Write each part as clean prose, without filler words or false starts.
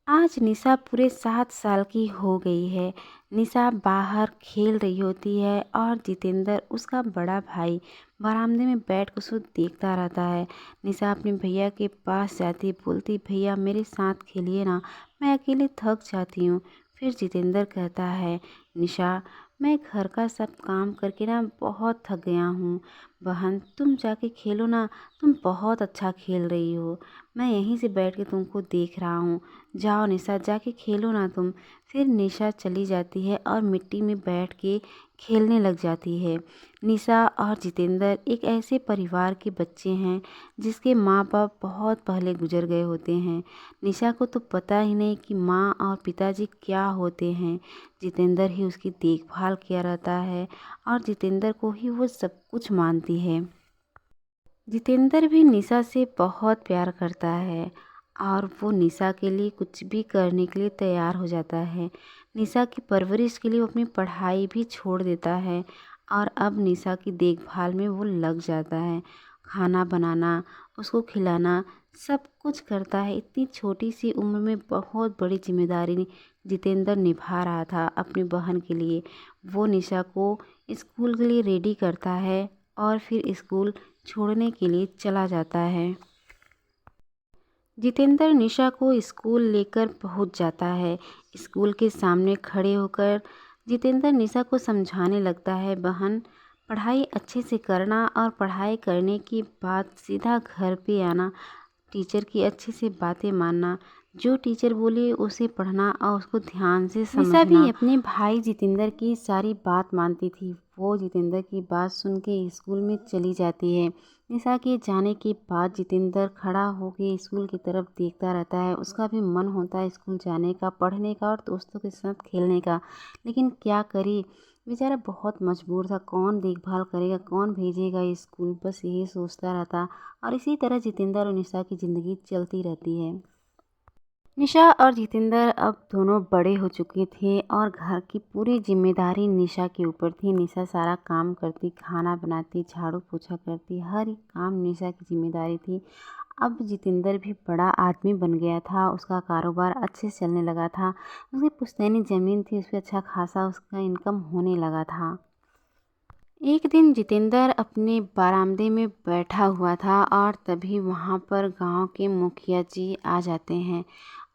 आज निशा पूरे 7 साल की हो गई है। निशा बाहर खेल रही होती है और जितेंद्र उसका बड़ा भाई बरामदे में बैठ कर उसे देखता रहता है। निशा अपने भैया के पास जाती बोलती, भैया मेरे साथ खेलिए ना, मैं अकेले थक जाती हूँ। फिर जितेंद्र कहता है, निशा मैं घर का सब काम करके ना बहुत थक गया हूँ। बहन तुम जाके खेलो ना, तुम बहुत अच्छा खेल रही हो, मैं यहीं से बैठ के तुमको देख रहा हूँ। जाओ निशा जाके खेलो ना तुम। फिर निशा चली जाती है और मिट्टी में बैठ के खेलने लग जाती है। निशा और जितेंद्र एक ऐसे परिवार के बच्चे हैं जिसके माँ बाप बहुत पहले गुजर गए होते हैं। निशा को तो पता ही नहीं कि माँ और पिताजी क्या होते हैं। जितेंद्र ही उसकी देखभाल किया रहता है और जितेंद्र को ही वो सब कुछ मानती है। जितेंद्र भी निशा से बहुत प्यार करता है और वो निशा के लिए कुछ भी करने के लिए तैयार हो जाता है। निशा की परवरिश के लिए वो अपनी पढ़ाई भी छोड़ देता है और अब निशा की देखभाल में वो लग जाता है। खाना बनाना, उसको खिलाना, सब कुछ करता है। इतनी छोटी सी उम्र में बहुत बड़ी जिम्मेदारी जितेंद्र निभा रहा था अपनी बहन के लिए। वो निशा को स्कूल के लिए रेडी करता है और फिर स्कूल छोड़ने के लिए चला जाता है। जितेंद्र निशा को स्कूल लेकर पहुंच जाता है। स्कूल के सामने खड़े होकर जितेंद्र निशा को समझाने लगता है, बहन पढ़ाई अच्छे से करना और पढ़ाई करने के बाद सीधा घर पे आना, टीचर की अच्छे से बातें मानना, जो टीचर बोले उसे पढ़ना और उसको ध्यान से समझना। निशा भी अपने भाई जितेंद्र की सारी बात मानती थी। वो जितेंद्र की बात सुन के स्कूल में चली जाती है। निशा के जाने के बाद जितेंद्र खड़ा होकर स्कूल की तरफ देखता रहता है। उसका भी मन होता है स्कूल जाने का, पढ़ने का और दोस्तों के साथ खेलने का, लेकिन क्या करे, बेचारा बहुत मजबूर था। कौन देखभाल करेगा, कौन भेजेगा स्कूल, बस यही सोचता रहता। और इसी तरह जितेंद्र और निशा की ज़िंदगी चलती रहती है। निशा और जितेंद्र अब दोनों बड़े हो चुके थे और घर की पूरी जिम्मेदारी निशा के ऊपर थी। निशा सारा काम करती, खाना बनाती, झाड़ू पोछा करती, हर एक काम निशा की जिम्मेदारी थी। अब जितेंद्र भी बड़ा आदमी बन गया था, उसका कारोबार अच्छे से चलने लगा था। उसकी पुश्तैनी ज़मीन थी, उस पर अच्छा खासा उसका इनकम होने लगा था। एक दिन जितेंद्र अपने बरामदे में बैठा हुआ था और तभी वहाँ पर गांव के मुखिया जी आ जाते हैं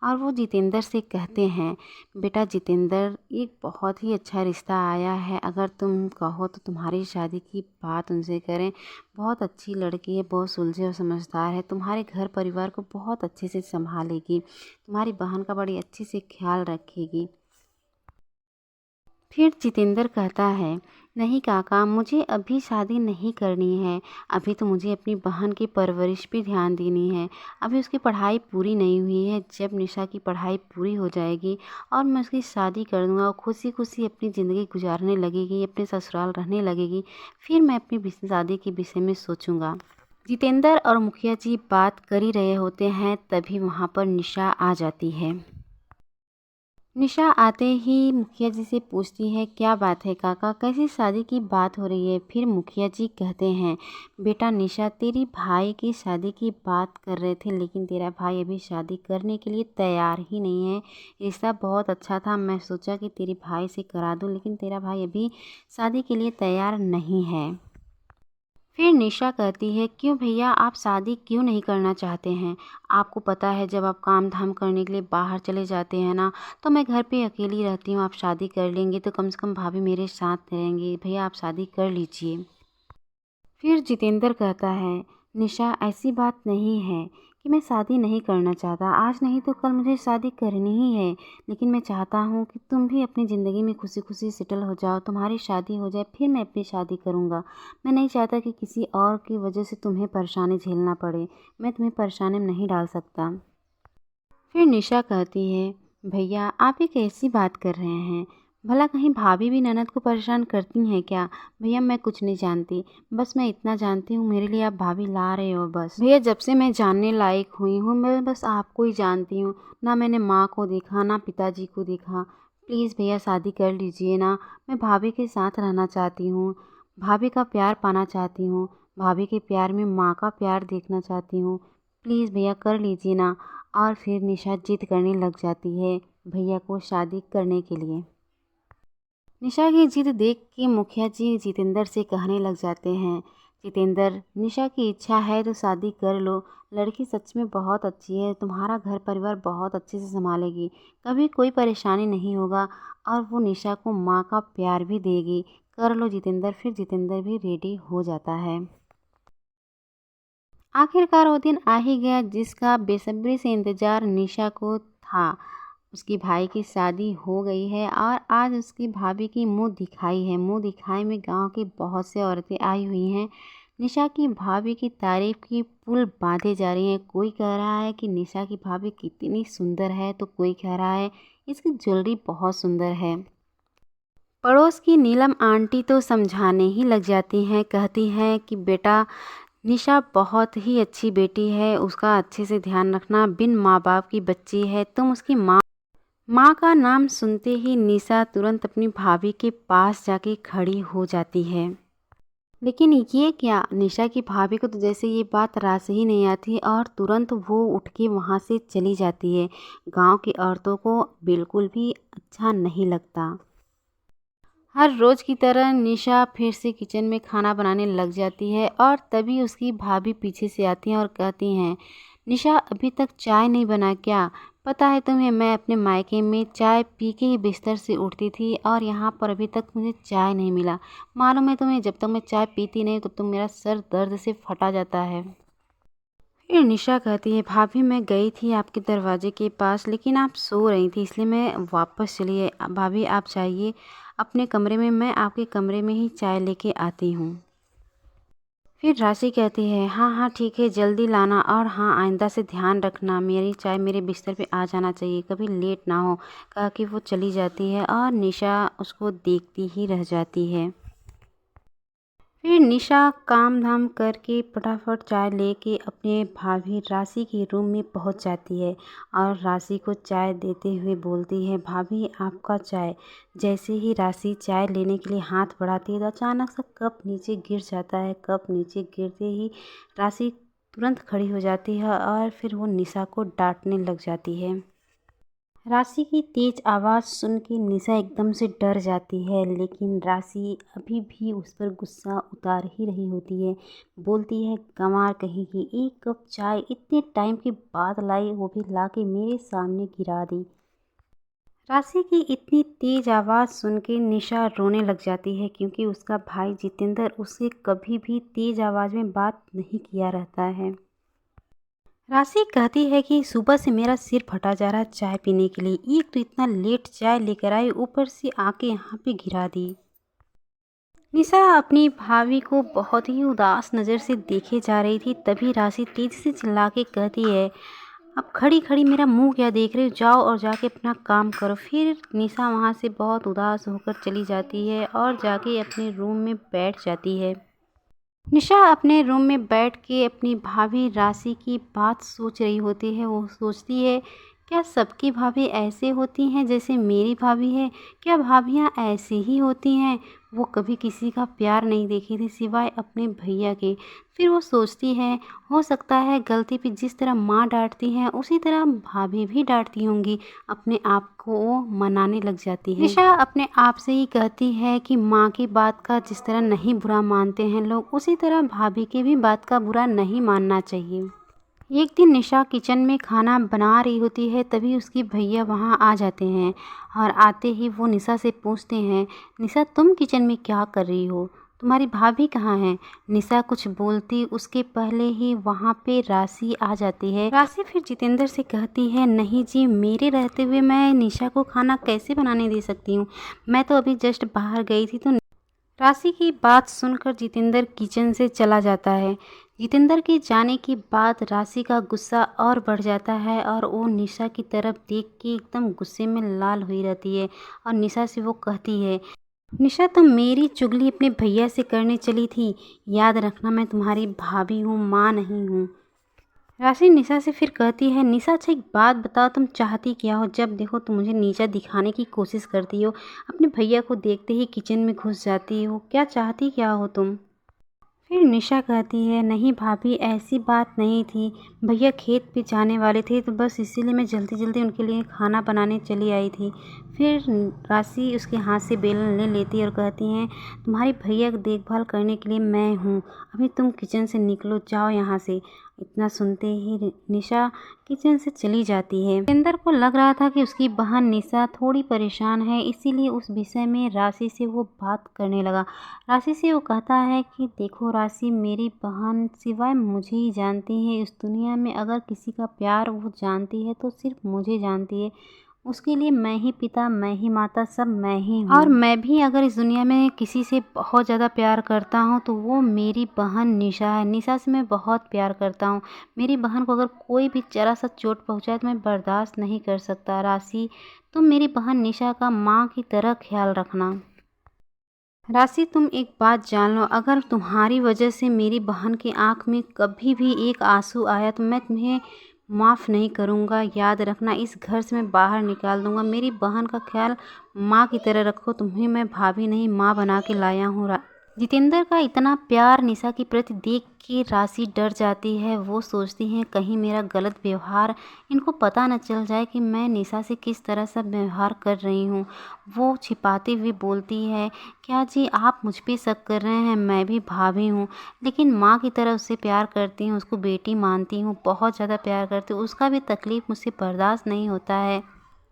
और वो जितेंद्र से कहते हैं, बेटा जितेंद्र एक बहुत ही अच्छा रिश्ता आया है, अगर तुम कहो तो तुम्हारी शादी की बात उनसे करें। बहुत अच्छी लड़की है, बहुत सुलझे और समझदार है, तुम्हारे घर परिवार को बहुत अच्छे से संभालेगी, तुम्हारी बहन का बड़ी अच्छे से ख्याल रखेगी। फिर जितेंद्र कहता है, नहीं काका मुझे अभी शादी नहीं करनी है, अभी तो मुझे अपनी बहन की परवरिश पे ध्यान देनी है, अभी उसकी पढ़ाई पूरी नहीं हुई है। जब निशा की पढ़ाई पूरी हो जाएगी और मैं उसकी शादी कर दूँगा, वो खुशी खुशी अपनी ज़िंदगी गुजारने लगेगी, अपने ससुराल रहने लगेगी, फिर मैं अपनी शादी के विषय में सोचूंगा। जितेंद्र और मुखिया जी बात कर ही रहे होते हैं, तभी वहाँ पर निशा आ जाती है। निशा आते ही मुखिया जी से पूछती है, क्या बात है काका, कैसी शादी की बात हो रही है। फिर मुखिया जी कहते हैं, बेटा निशा तेरी भाई की शादी की बात कर रहे थे, लेकिन तेरा भाई अभी शादी करने के लिए तैयार ही नहीं है। रिश्ता बहुत अच्छा था, मैं सोचा कि तेरे भाई से करा दूं, लेकिन तेरा भाई अभी शादी के लिए तैयार नहीं है। फिर निशा कहती है, क्यों भैया आप शादी क्यों नहीं करना चाहते हैं। आपको पता है जब आप काम धाम करने के लिए बाहर चले जाते हैं ना, तो मैं घर पे अकेली रहती हूँ, आप शादी कर लेंगे तो कम से कम भाभी मेरे साथ रहेंगी, भैया आप शादी कर लीजिए। फिर जितेंद्र कहता है, निशा ऐसी बात नहीं है कि मैं शादी नहीं करना चाहता, आज नहीं तो कल मुझे शादी करनी ही है, लेकिन मैं चाहता हूँ कि तुम भी अपनी ज़िंदगी में खुशी खुशी सेटल हो जाओ, तुम्हारी शादी हो जाए, फिर मैं अपनी शादी करूँगा। मैं नहीं चाहता कि किसी और की वजह से तुम्हें परेशानी झेलना पड़े, मैं तुम्हें परेशानी में नहीं डाल सकता। फिर निशा कहती है, भैया आप एक ऐसी बात कर रहे हैं, भला कहीं भाभी भी ननद को परेशान करती हैं क्या। भैया मैं कुछ नहीं जानती, बस मैं इतना जानती हूँ मेरे लिए आप भाभी ला रहे हो बस। भैया जब से मैं जानने लायक हुई हूँ मैं बस आपको ही जानती हूँ, ना मैंने माँ को देखा ना पिताजी को देखा। प्लीज़ भैया शादी कर लीजिए ना, मैं भाभी के साथ रहना चाहती हूँ, भाभी का प्यार पाना चाहती हूँ, भाभी के प्यार में माँ का प्यार देखना चाहती हूँ। प्लीज़ भैया कर लीजिए ना, और फिर निशा जिद करने लग जाती है भैया को शादी करने के लिए। निशा की जिद देख के मुखिया जी जितेंद्र से कहने लग जाते हैं, जितेंद्र, निशा की इच्छा है तो शादी कर लो। लड़की सच में बहुत अच्छी है, तुम्हारा घर परिवार बहुत अच्छे से संभालेगी, कभी कोई परेशानी नहीं होगा और वो निशा को माँ का प्यार भी देगी। कर लो जितेंद्र। फिर जितेंद्र भी रेडी हो जाता है। आखिरकार वो दिन आ ही गया जिसका बेसब्री से इंतजार निशा को था। उसकी भाई की शादी हो गई है और आज उसकी भाभी की मुंह दिखाई है। मुंह दिखाई में गांव की बहुत से औरतें आई हुई हैं। निशा की भाभी की तारीफ की पुल बांधे जा रही हैं। कोई कह रहा है कि निशा की भाभी कितनी सुंदर है, तो कोई कह रहा है इसकी ज्वेलरी बहुत सुंदर है। पड़ोस की नीलम आंटी तो समझाने ही लग जाती हैं, कहती हैं कि बेटा, निशा बहुत ही अच्छी बेटी है, उसका अच्छे से ध्यान रखना। बिन माँ बाप की बच्ची है, तुम उसकी माँ का नाम सुनते ही निशा तुरंत अपनी भाभी के पास जाके खड़ी हो जाती है। लेकिन ये क्या, निशा की भाभी को तो जैसे ये बात रास ही नहीं आती और तुरंत वो उठ के वहाँ से चली जाती है। गांव की औरतों को बिल्कुल भी अच्छा नहीं लगता। हर रोज़ की तरह निशा फिर से किचन में खाना बनाने लग जाती है और तभी उसकी भाभी पीछे से आती हैं और कहती हैं, निशा अभी तक चाय नहीं बना क्या? पता है तुम्हें, मैं अपने मायके में चाय पी के ही बिस्तर से उठती थी और यहाँ पर अभी तक मुझे चाय नहीं मिला। मालूम है तुम्हें, जब तक मैं चाय पीती नहीं तब तक मेरा सर दर्द से फटा जाता है। फिर निशा कहती है, भाभी मैं गई थी आपके दरवाजे के पास, लेकिन आप सो रही थी इसलिए मैं वापस चली आई। भाभी आप जाइए अपने कमरे में, मैं आपके कमरे में ही चाय लेके आती हूँ। फिर राशि कहती है, हाँ हाँ ठीक है, जल्दी लाना और हाँ आइंदा से ध्यान रखना, मेरी चाय मेरे बिस्तर पे आ जाना चाहिए, कभी लेट ना हो। कहा कि वो चली जाती है और निशा उसको देखती ही रह जाती है। फिर निशा काम धाम करके फटाफट चाय लेके अपने भाभी राशि के रूम में पहुंच जाती है और राशि को चाय देते हुए बोलती है, भाभी आपका चाय। जैसे ही राशि चाय लेने के लिए हाथ बढ़ाती है तो अचानक से कप नीचे गिर जाता है। कप नीचे गिरते ही राशि तुरंत खड़ी हो जाती है और फिर वो निशा को डांटने लग जाती है। राशि की तेज आवाज़ सुन के निशा एकदम से डर जाती है, लेकिन राशि अभी भी उस पर गुस्सा उतार ही रही होती है। बोलती है, गंवार कहीं की, एक कप चाय इतने टाइम के बाद लाई, वो भी ला के मेरे सामने गिरा दी। राशि की इतनी तेज आवाज़ सुन के निशा रोने लग जाती है, क्योंकि उसका भाई जितेंद्र उससे कभी भी तेज आवाज़ में बात नहीं किया रहता है। राशि कहती है कि सुबह से मेरा सिर फटा जा रहा है चाय पीने के लिए, एक तो इतना लेट चाय लेकर आई, ऊपर से आके यहाँ पे गिरा दी। निशा अपनी भाभी को बहुत ही उदास नज़र से देखे जा रही थी, तभी राशि तेज से चिल्ला के कहती है, अब खड़ी खड़ी मेरा मुंह क्या देख रहे हो, जाओ और जाके अपना काम करो। फिर निशा वहाँ से बहुत उदास होकर चली जाती है और जाके अपने रूम में बैठ जाती है। निशा अपने रूम में बैठ के अपनी भाभी राशि की बात सोच रही होती है। वो सोचती है, क्या सबकी भाभी ऐसे होती हैं जैसे मेरी भाभी है? क्या भाभियाँ ऐसी ही होती हैं? वो कभी किसी का प्यार नहीं देखी थी सिवाय अपने भैया के। फिर वो सोचती है, हो सकता है गलती पे जिस तरह माँ डांटती हैं उसी तरह भाभी भी डांटती होंगी। अपने आप को वो मनाने लग जाती है। निशा अपने आप से ही कहती है कि माँ की बात का जिस तरह नहीं बुरा मानते हैं लोग, उसी तरह भाभी की भी बात का बुरा नहीं मानना चाहिए। एक दिन निशा किचन में खाना बना रही होती है, तभी उसकी भैया वहाँ आ जाते हैं और आते ही वो निशा से पूछते हैं, निशा तुम किचन में क्या कर रही हो? तुम्हारी भाभी कहाँ है? निशा कुछ बोलती उसके पहले ही वहाँ पे राशि आ जाती है। राशि फिर जितेंद्र से कहती है, नहीं जी, मेरे रहते हुए मैं निशा को खाना कैसे बनाने दे सकती हूँ, मैं तो अभी जस्ट बाहर गई थी। तो राशि की बात सुनकर जितेंद्र किचन से चला जाता है। जितेंद्र के जाने के बाद राशि का गुस्सा और बढ़ जाता है और वो निशा की तरफ देख के एकदम गुस्से में लाल हुई रहती है और निशा से वो कहती है, निशा तुम मेरी चुगली अपने भैया से करने चली थी, याद रखना मैं तुम्हारी भाभी हूँ, माँ नहीं हूँ। राशि निशा से फिर कहती है, निशा अच्छा एक बात बताओ, तुम चाहती क्या हो? जब देखो तुम मुझे नीचा दिखाने की कोशिश करती हो, अपने भैया को देखते ही किचन में घुस जाती हो, क्या चाहती क्या हो तुम? फिर निशा कहती है, नहीं भाभी ऐसी बात नहीं थी, भैया खेत पे जाने वाले थे तो बस इसीलिए मैं जल्दी जल्दी उनके लिए खाना बनाने चली आई थी। फिर राशि उसके हाथ से बेलन ले लेती है और कहती हैं, तुम्हारी भैया की देखभाल करने के लिए मैं हूँ, अभी तुम किचन से निकलो, जाओ यहाँ से। इतना सुनते ही निशा किचन से चली जाती है। जितेंद्र को लग रहा था कि उसकी बहन निशा थोड़ी परेशान है, इसीलिए उस विषय में राशि से वो बात करने लगा। राशि से वो कहता है कि देखो राशि, मेरी बहन सिवाय मुझे ही जानती है, इस दुनिया में अगर किसी का प्यार वो जानती है तो सिर्फ मुझे जानती है। उसके लिए मैं ही पिता, मैं ही माता, सब मैं ही हूँ। और मैं भी अगर इस दुनिया में किसी से बहुत ज़्यादा प्यार करता हूँ तो वो मेरी बहन निशा है। निशा से मैं बहुत प्यार करता हूँ। मेरी बहन को अगर कोई भी जरा सा चोट पहुँचाए तो मैं बर्दाश्त नहीं कर सकता। राशि, तुम मेरी बहन निशा का माँ की तरह ख्याल रखना। राशि, तुम एक बात जान लो, अगर तुम्हारी वजह से मेरी बहन की आंख में कभी भी एक आंसू आया तो मैं तुम्हें माफ़ नहीं करूँगा। याद रखना, इस घर से मैं बाहर निकाल दूँगा। मेरी बहन का ख्याल माँ की तरह रखो। तुम्हें मैं भाभी नहीं, माँ बना के लाया हूँ। जितेंद्र का इतना प्यार निशा के प्रति देख के राशि डर जाती है। वो सोचती है कहीं मेरा गलत व्यवहार इनको पता न चल जाए कि मैं निशा से किस तरह से व्यवहार कर रही हूँ। वो छिपाते हुए बोलती है, क्या जी आप मुझ पे शक कर रहे हैं? मैं भी भाभी हूँ, लेकिन माँ की तरह उससे प्यार करती हूँ, उसको बेटी मानती हूँ, बहुत ज़्यादा प्यार करती हूँ। उसका भी तकलीफ़ मुझसे बर्दाश्त नहीं होता है।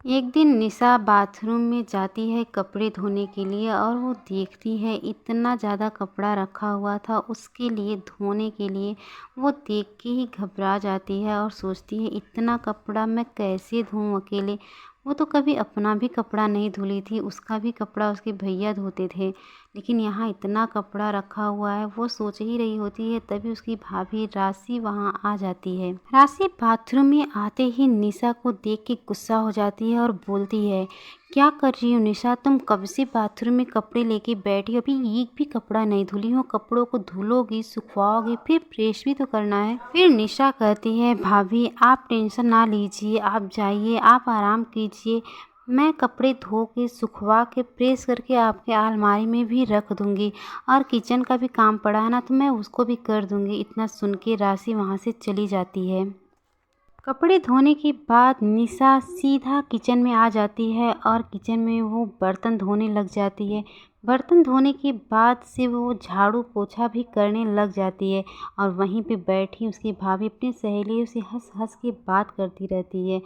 एक दिन निशा बाथरूम में जाती है कपड़े धोने के लिए और वो देखती है इतना ज़्यादा कपड़ा रखा हुआ था उसके लिए धोने के लिए। वो देख के ही घबरा जाती है और सोचती है इतना कपड़ा मैं कैसे धोऊं अकेले। वो तो कभी अपना भी कपड़ा नहीं धुली थी, उसका भी कपड़ा उसके भैया धोते थे, लेकिन यहाँ इतना कपड़ा रखा हुआ है। वो सोच ही रही होती है तभी उसकी भाभी राशि वहाँ आ जाती है। राशि बाथरूम में आते ही निशा को देख के गुस्सा हो जाती है और बोलती है, क्या कर रही हो निशा? तुम कब से बाथरूम में कपड़े लेके बैठी हो, अभी एक भी कपड़ा नहीं धुली हो। कपड़ों को धुलोगी, सुखवाओगी, फिर प्रेस भी तो करना है। फिर निशा कहती है, भाभी आप टेंशन ना लीजिए, आप जाइए, आप आराम कीजिए, मैं कपड़े धो के सुखवा के प्रेस करके आपके अलमारी में भी रख दूंगी, और किचन का भी काम पड़ा है ना तो मैं उसको भी कर दूंगी। इतना सुन के राशि वहाँ से चली जाती है। कपड़े धोने के बाद निशा सीधा किचन में आ जाती है और किचन में वो बर्तन धोने लग जाती है। बर्तन धोने के बाद से वो झाड़ू पोछा भी करने लग जाती है और वहीं पे बैठी उसकी भाभी अपनी सहेलियों से हंस हंस के बात करती रहती है।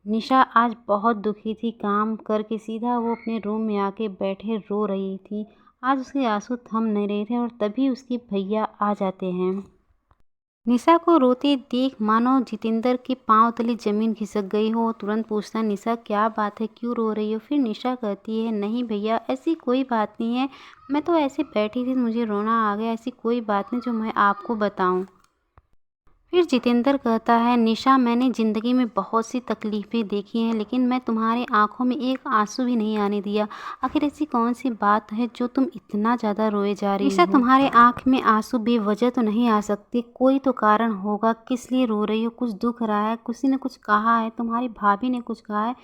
निशा आज बहुत दुखी थी, काम करके सीधा वो अपने रूम में आके बैठे रो रही थी। आज उसके आंसू थम नहीं रहे थे और तभी उसके भैया आ जाते हैं। निशा को रोते देख मानो जितेंद्र के पांव तले जमीन खिसक गई हो। तुरंत पूछता, निशा क्या बात है, क्यों रो रही हो? फिर निशा कहती है, नहीं भैया ऐसी कोई बात नहीं है, मैं तो ऐसे बैठी थी मुझे रोना आ गया, ऐसी कोई बात नहीं जो मैं आपको बताऊं। फिर जितेंद्र कहता है, निशा मैंने ज़िंदगी में बहुत सी तकलीफ़ें देखी हैं, लेकिन मैं तुम्हारी आंखों में एक आंसू भी नहीं आने दिया। आखिर ऐसी कौन सी बात है जो तुम इतना ज़्यादा रोए जा रही हो? निशा तुम्हारे आंख में आंसू बेवजह तो नहीं आ सकते, कोई तो कारण होगा। किस लिए रो रही हो? कुछ दुख रहा है? किसी ने कुछ कहा है? तुम्हारी भाभी ने कुछ कहा है?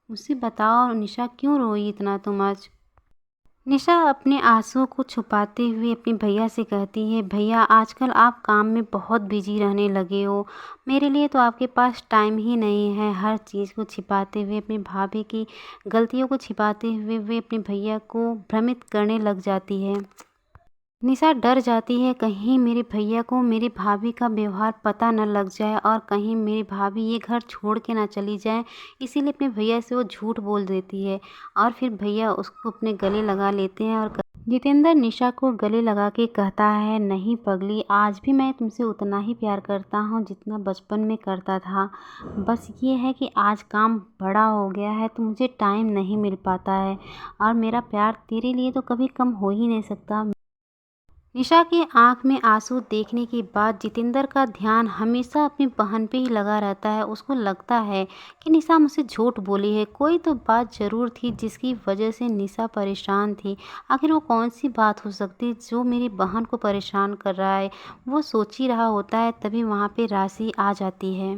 मुझसे बताओ निशा, क्यों रोई इतना तुम आज? निशा अपने आंसुओं को छुपाते हुए अपने भैया से कहती है, भैया आजकल आप काम में बहुत बिजी रहने लगे हो, मेरे लिए तो आपके पास टाइम ही नहीं है। हर चीज़ को छिपाते हुए, अपनी भाभी की गलतियों को छिपाते हुए वे अपने भैया को भ्रमित करने लग जाती है। निशा डर जाती है कहीं मेरे भैया को मेरी भाभी का व्यवहार पता न लग जाए और कहीं मेरी भाभी ये घर छोड़ के ना चली जाए, इसीलिए अपने भैया से वो झूठ बोल देती है और फिर भैया उसको अपने गले लगा लेते हैं। और जितेंद्र निशा को गले लगा के कहता है, नहीं पगली, आज भी मैं तुमसे उतना ही प्यार करता हूँ जितना बचपन में करता था। बस ये है कि आज काम बड़ा हो गया है तो मुझे टाइम नहीं मिल पाता है, और मेरा प्यार तेरे लिए तो कभी कम हो ही नहीं सकता। निशा की आंख में आंसू देखने के बाद जितेंद्र का ध्यान हमेशा अपनी बहन पे ही लगा रहता है। उसको लगता है कि निशा मुझसे झूठ बोली है, कोई तो बात ज़रूर थी जिसकी वजह से निशा परेशान थी। आखिर वो कौन सी बात हो सकती जो मेरी बहन को परेशान कर रहा है? वो सोच ही रहा होता है तभी वहाँ पे राशि आ जाती है।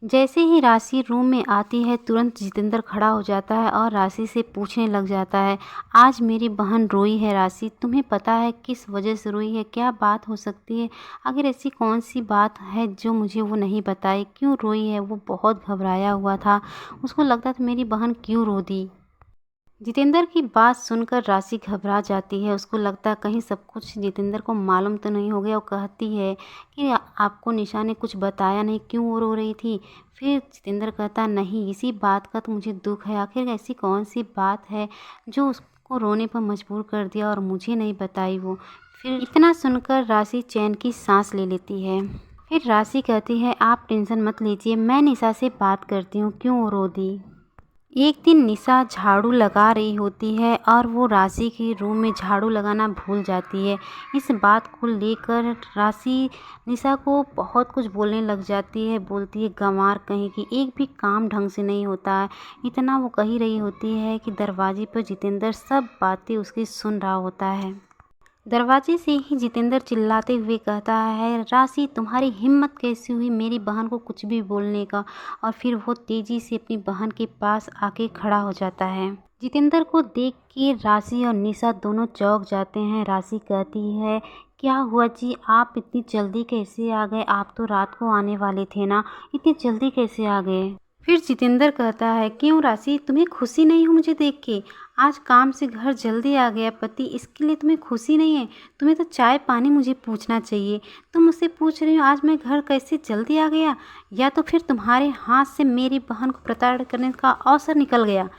जैसे ही राशि रूम में आती है तुरंत जितेंद्र खड़ा हो जाता है और राशि से पूछने लग जाता है, आज मेरी बहन रोई है राशि, तुम्हें पता है किस वजह से रोई है? क्या बात हो सकती है? अगर ऐसी कौन सी बात है जो मुझे वो नहीं बताई? क्यों रोई है? वो बहुत घबराया हुआ था, उसको लगता था मेरी बहन क्यों रो दी। जितेंद्र की बात सुनकर राशि घबरा जाती है। उसको लगता है कहीं सब कुछ जितेंद्र को मालूम तो नहीं हो गया। वो कहती है कि आपको निशा ने कुछ बताया नहीं, क्यों वो रो रही थी? फिर जितेंद्र कहता नहीं, इसी बात का तो मुझे दुख है। आखिर ऐसी कौन सी बात है जो उसको रोने पर मजबूर कर दिया और मुझे नहीं बताई वो? फिर इतना सुनकर राशि चैन की सांस ले लेती है। फिर राशि कहती है, आप टेंशन मत लीजिए, मैं निशा से बात करती हूँ, क्यों वो रो दी। एक दिन निशा झाड़ू लगा रही होती है और वो राशि के रूम में झाड़ू लगाना भूल जाती है। इस बात को लेकर राशि निशा को बहुत कुछ बोलने लग जाती है। बोलती है, गंवार कहीं की, एक भी काम ढंग से नहीं होता है। इतना वो कही रही होती है कि दरवाजे पर जितेंद्र सब बातें उसकी सुन रहा होता है। दरवाजे से ही जितेंद्र चिल्लाते हुए कहता है, राशि तुम्हारी हिम्मत कैसी हुई मेरी बहन को कुछ भी बोलने का? और फिर वो तेजी से अपनी बहन के पास आके खड़ा हो जाता है। जितेंद्र को देख के राशि और निशा दोनों चौंक जाते हैं। राशि कहती है, क्या हुआ जी, आप इतनी जल्दी कैसे आ गए? आप तो रात को आने वाले थे ना, इतनी जल्दी कैसे आ गए? फिर जितेंद्र कहता है, क्यों राशि, तुम्हें खुशी नहीं हो मुझे देख के? आज काम से घर जल्दी आ गया पति, इसके लिए तुम्हें खुशी नहीं है? तुम्हें तो चाय पानी मुझे पूछना चाहिए। तुम मुझसे पूछ रही हो आज मैं घर कैसे जल्दी आ गया? या तो फिर तुम्हारे हाथ से मेरी बहन को प्रताड़ित करने का अवसर निकल गया।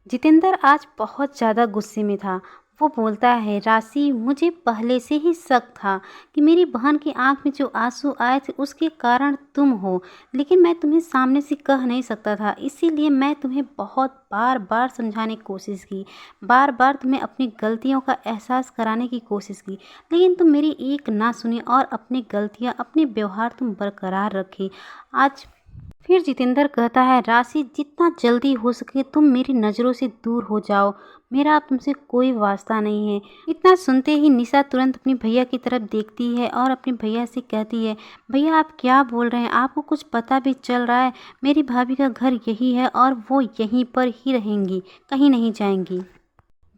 जितेंद्र आज बहुत ज़्यादा गुस्से में था। वो बोलता है, राशि मुझे पहले से ही शक था कि मेरी बहन की आंख में जो आंसू आए थे उसके कारण तुम हो, लेकिन मैं तुम्हें सामने से कह नहीं सकता था। इसीलिए मैं तुम्हें बहुत बार बार समझाने की कोशिश की, बार बार तुम्हें अपनी गलतियों का एहसास कराने की कोशिश की, लेकिन तुम मेरी एक ना सुनी और अपनी गलतियाँ, अपने व्यवहार तुम बरकरार रखे। आज फिर जितेंद्र कहता है, राशि जितना जल्दी हो सके तुम मेरी नज़रों से दूर हो जाओ, मेरा अब तुमसे कोई वास्ता नहीं है। इतना सुनते ही निशा तुरंत अपनी भैया की तरफ देखती है और अपने भैया से कहती है, भैया आप क्या बोल रहे हैं? आपको कुछ पता भी चल रहा है? मेरी भाभी का घर यही है और वो यहीं पर ही रहेंगी, कहीं नहीं जाएंगी।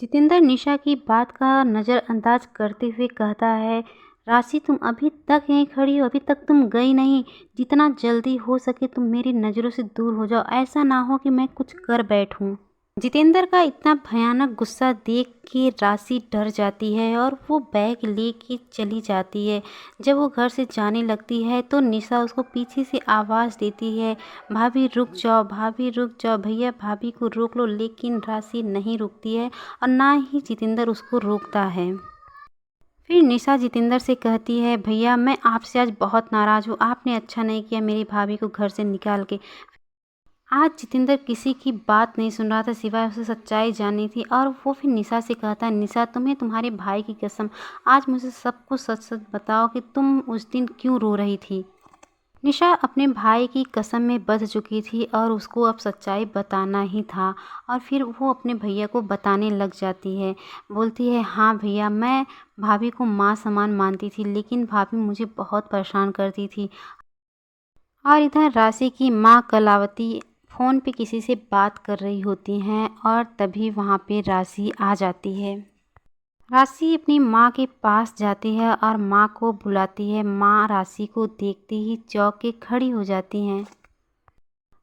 जितेंद्र निशा की बात का नज़रअंदाज करते हुए कहता है, राशि तुम अभी तक यहीं खड़ी हो, अभी तक तुम गई नहीं। जितना जल्दी हो सके तुम मेरी नज़रों से दूर हो जाओ, ऐसा ना हो कि मैं कुछ कर बैठूं। जितेंद्र का इतना भयानक गुस्सा देख के राशि डर जाती है और वो बैग लेके चली जाती है। जब वो घर से जाने लगती है तो निशा उसको पीछे से आवाज़ देती है, भाभी रुक जाओ, भाभी रुक जाओ, भैया भाभी को रोक लो। लेकिन राशि नहीं रुकती है और ना ही जितेंद्र उसको रोकता है। फिर निशा जितेंद्र से कहती है, भैया मैं आपसे आज बहुत नाराज़ हूँ, आपने अच्छा नहीं किया मेरी भाभी को घर से निकाल के। आज जितेंद्र किसी की बात नहीं सुन रहा था, सिवाय उसे सच्चाई जाननी थी। और वो फिर निशा से कहता है, निशा तुम्हें तुम्हारे भाई की कसम, आज मुझे सब कुछ सच सच बताओ कि तुम उस दिन क्यों रो रही थी। निशा अपने भाई की कसम में बंध चुकी थी और उसको अब सच्चाई बताना ही था। और फिर वो अपने भैया को बताने लग जाती है। बोलती है, हाँ भैया, मैं भाभी को माँ समान मानती थी, लेकिन भाभी मुझे बहुत परेशान करती थी। और इधर राशि की माँ कलावती फ़ोन पे किसी से बात कर रही होती हैं और तभी वहाँ पे राशि आ जाती है। राशि अपनी माँ के पास जाती है और माँ को बुलाती है। माँ राशि को देखते ही चौंक के खड़ी हो जाती हैं।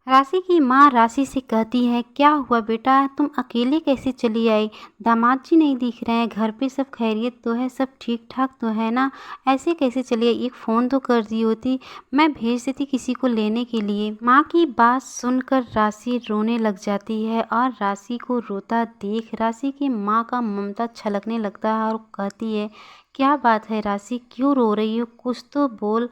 राशि की माँ राशि से कहती है, क्या हुआ बेटा, तुम अकेले कैसे चली आई? दामाद जी नहीं दिख रहे हैं, घर पे सब खैरियत तो है, सब ठीक ठाक तो है ना? ऐसे कैसे चली आई? एक फ़ोन तो कर दी होती, मैं भेज देती किसी को लेने के लिए। माँ की बात सुनकर राशि रोने लग जाती है और राशि को रोता देख राशि की माँ का ममता छलकने लगता है और कहती है, क्या बात है राशि, क्यों रो रही हो? कुछ तो बोल।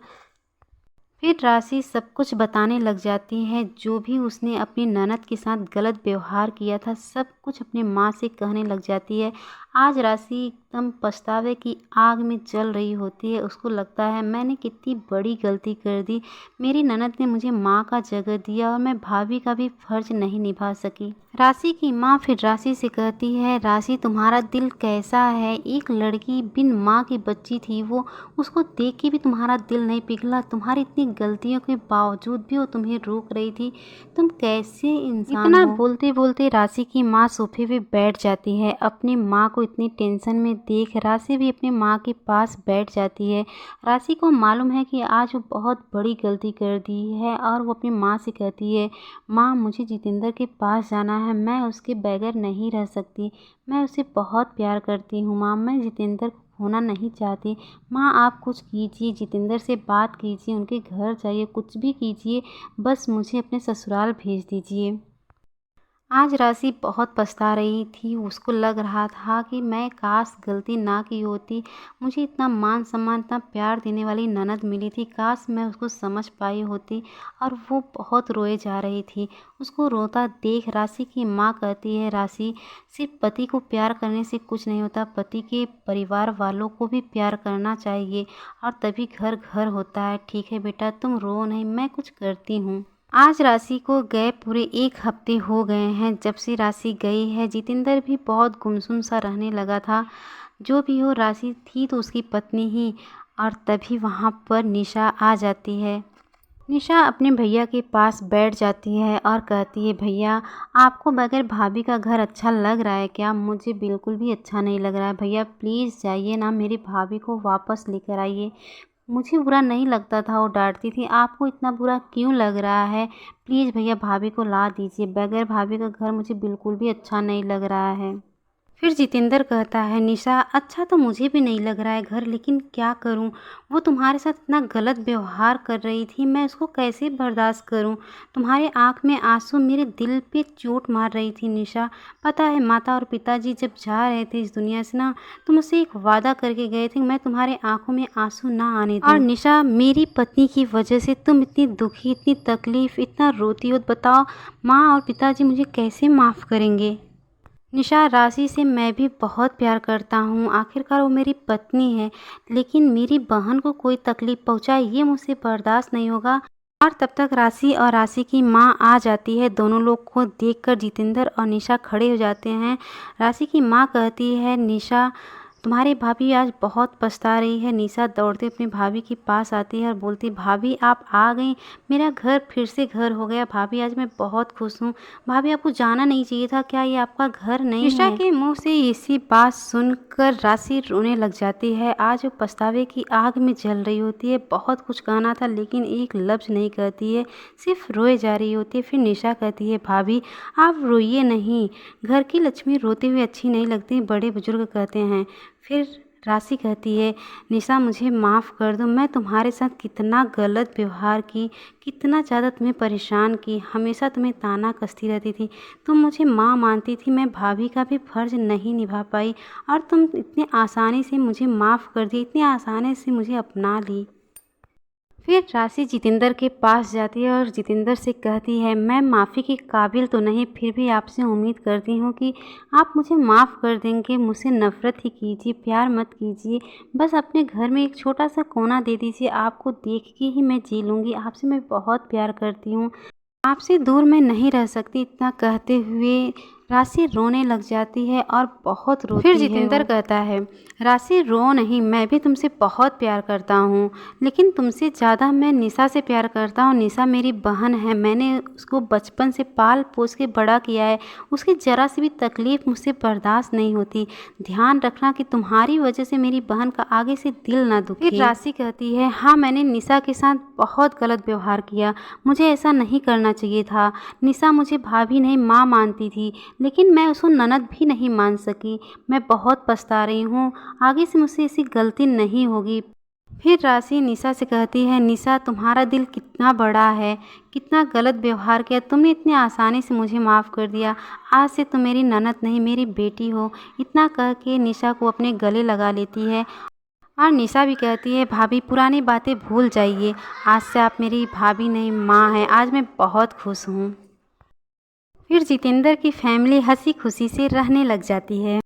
फिर राशि सब कुछ बताने लग जाती है, जो भी उसने अपनी ननद के साथ गलत व्यवहार किया था सब कुछ अपनी माँ से कहने लग जाती है। आज राशि एकदम पछतावे की आग में जल रही होती है। उसको लगता है मैंने कितनी बड़ी गलती कर दी। मेरी ननद ने मुझे माँ का जगह दिया और मैं भाभी का भी फर्ज नहीं निभा सकी। राशि की माँ फिर राशि से कहती है, राशि तुम्हारा दिल कैसा है? एक लड़की बिन माँ की बच्ची थी वो, उसको देख के भी तुम्हारा दिल नहीं पिघला। तुम्हारी इतनी गलतियों के बावजूद भी वो तुम्हें रोक रही थी। तुम कैसे इंसान हो? इतना बोलते बोलते राशि की माँ सोफे पे बैठ जाती है। अपनी माँ को इतनी टेंशन में देख राशि भी अपनी माँ के पास बैठ जाती है। राशि को मालूम है कि आज वो बहुत बड़ी गलती कर दी है और वो अपनी माँ से कहती है, माँ मुझे जितेंद्र के पास जाना है, मैं उसके बगैर नहीं रह सकती। मैं उसे बहुत प्यार करती हूँ माँ, मैं जितेंद्र को खोना नहीं चाहती। माँ आप कुछ कीजिए, जितेंद्र से बात कीजिए, उनके घर जाइए, कुछ भी कीजिए, बस मुझे अपने ससुराल भेज दीजिए। आज राशि बहुत पछता रही थी। उसको लग रहा था कि मैं काश गलती ना की होती। मुझे इतना मान सम्मान, इतना प्यार देने वाली ननद मिली थी, काश मैं उसको समझ पाई होती। और वो बहुत रोए जा रही थी। उसको रोता देख राशि की माँ कहती है, राशि सिर्फ पति को प्यार करने से कुछ नहीं होता, पति के परिवार वालों को भी प्यार करना चाहिए और तभी घर घर होता है। ठीक है बेटा, तुम रो नहीं, मैं कुछ करती हूँ। आज राशि को गए पूरे 1 हफ्ते हो गए हैं जब से राशि गई है। जितेंद्र भी बहुत गुमसुम सा रहने लगा था। जो भी हो, राशि थी तो उसकी पत्नी ही। और तभी वहाँ पर निशा आ जाती है। निशा अपने भैया के पास बैठ जाती है और कहती है, भैया आपको बगैर भाभी का घर अच्छा लग रहा है क्या? मुझे बिल्कुल भी अच्छा नहीं लग रहा है। भैया प्लीज़ जाइए ना, मेरी भाभी को वापस लेकर आइए। मुझे बुरा नहीं लगता था, वो डांटती थी, आपको इतना बुरा क्यों लग रहा है? प्लीज़ भैया भाभी को ला दीजिए, बगैर भाभी का घर मुझे बिल्कुल भी अच्छा नहीं लग रहा है। फिर जितेंद्र कहता है, निशा अच्छा तो मुझे भी नहीं लग रहा है घर, लेकिन क्या करूं? वो तुम्हारे साथ इतना गलत व्यवहार कर रही थी, मैं उसको कैसे बर्दाश्त करूं? तुम्हारे आंख में आंसू मेरे दिल पे चोट मार रही थी निशा। पता है माता और पिताजी जब जा रहे थे इस दुनिया से ना, तो मुझसे एक वादा करके गए थे, मैं तुम्हारे आंखों में आंसू ना आने दूं। और निशा मेरी पत्नी की वजह से तुम इतनी दुखी, इतनी तकलीफ, इतना रोती हो, बताओ माँ और पिताजी मुझे कैसे माफ़ करेंगे? निशा राशि से मैं भी बहुत प्यार करता हूँ, आखिरकार वो मेरी पत्नी है, लेकिन मेरी बहन को कोई तकलीफ़ पहुँचाए ये मुझसे बर्दाश्त नहीं होगा। और तब तक राशि और राशि की माँ आ जाती है। दोनों लोग को देखकर जितेंद्र और निशा खड़े हो जाते हैं। राशि की माँ कहती है, निशा तुम्हारी भाभी आज बहुत पछता रही है। निशा दौड़ते अपनी भाभी के पास आती है और बोलती, भाभी आप आ गई, मेरा घर फिर से घर हो गया। भाभी आज मैं बहुत खुश हूँ। भाभी आपको जाना नहीं चाहिए था, क्या ये आपका घर नहीं है? निशा के मुंह से इसी बात सुनकर राशि रोने लग जाती है। आज वो पछतावे की आग में जल रही होती है। बहुत कुछ कहना था लेकिन एक लफ्ज़ नहीं कहती है, सिर्फ रोए जा रही होती है। फिर निशा कहती है, भाभी आप रोइए नहीं, घर की लक्ष्मी रोते हुए अच्छी नहीं लगती, बड़े बुजुर्ग कहते हैं। फिर राशि कहती है, निशा मुझे माफ़ कर दो, मैं तुम्हारे साथ कितना गलत व्यवहार की, कितना ज़्यादा तुम्हें परेशान की, हमेशा तुम्हें ताना कसती रहती थी। तुम मुझे माँ मानती थी, मैं भाभी का भी फ़र्ज़ नहीं निभा पाई और तुम इतने आसानी से मुझे माफ़ कर दी, इतनी आसानी से मुझे अपना ली। फिर राशि जितेंद्र के पास जाती है और जितेंद्र से कहती है, मैं माफ़ी के काबिल तो नहीं, फिर भी आपसे उम्मीद करती हूँ कि आप मुझे माफ़ कर देंगे। मुझसे नफ़रत ही कीजिए, प्यार मत कीजिए, बस अपने घर में एक छोटा सा कोना दे दीजिए, आपको देख के ही मैं जी लूँगी। आपसे मैं बहुत प्यार करती हूँ, आपसे दूर मैं नहीं रह सकती। इतना कहते हुए राशि रोने लग जाती है और बहुत रोती है। फिर जितेंद्र कहता है, राशि रो नहीं, मैं भी तुमसे बहुत प्यार करता हूँ, लेकिन तुमसे ज़्यादा मैं निशा से प्यार करता हूँ। निशा मेरी बहन है, मैंने उसको बचपन से पाल पोस के बड़ा किया है, उसकी ज़रा सी भी तकलीफ़ मुझसे बर्दाश्त नहीं होती। ध्यान रखना कि तुम्हारी वजह से मेरी बहन का आगे से दिल ना दुखे। फिर राशि कहती है, हाँ मैंने निशा के साथ बहुत गलत व्यवहार किया, मुझे ऐसा नहीं करना चाहिए था। निशा मुझे भाभी नहीं माँ मानती थी, लेकिन मैं उसको ननद भी नहीं मान सकी। मैं बहुत पछता रही हूँ, आगे से मुझसे ऐसी गलती नहीं होगी। फिर राशि निशा से कहती है, निशा तुम्हारा दिल कितना बड़ा है, कितना गलत व्यवहार किया, तुमने इतनी आसानी से मुझे माफ़ कर दिया, आज से तुम मेरी ननद नहीं मेरी बेटी हो। इतना कह के निशा को अपने गले लगा लेती है और निशा भी कहती है, भाभी पुरानी बातें भूल जाइए, आज से आप मेरी भाभी नहीं माँ हैं, आज मैं बहुत खुश हूँ। फिर जितेंद्र की फैमिली हंसी खुशी से रहने लग जाती है।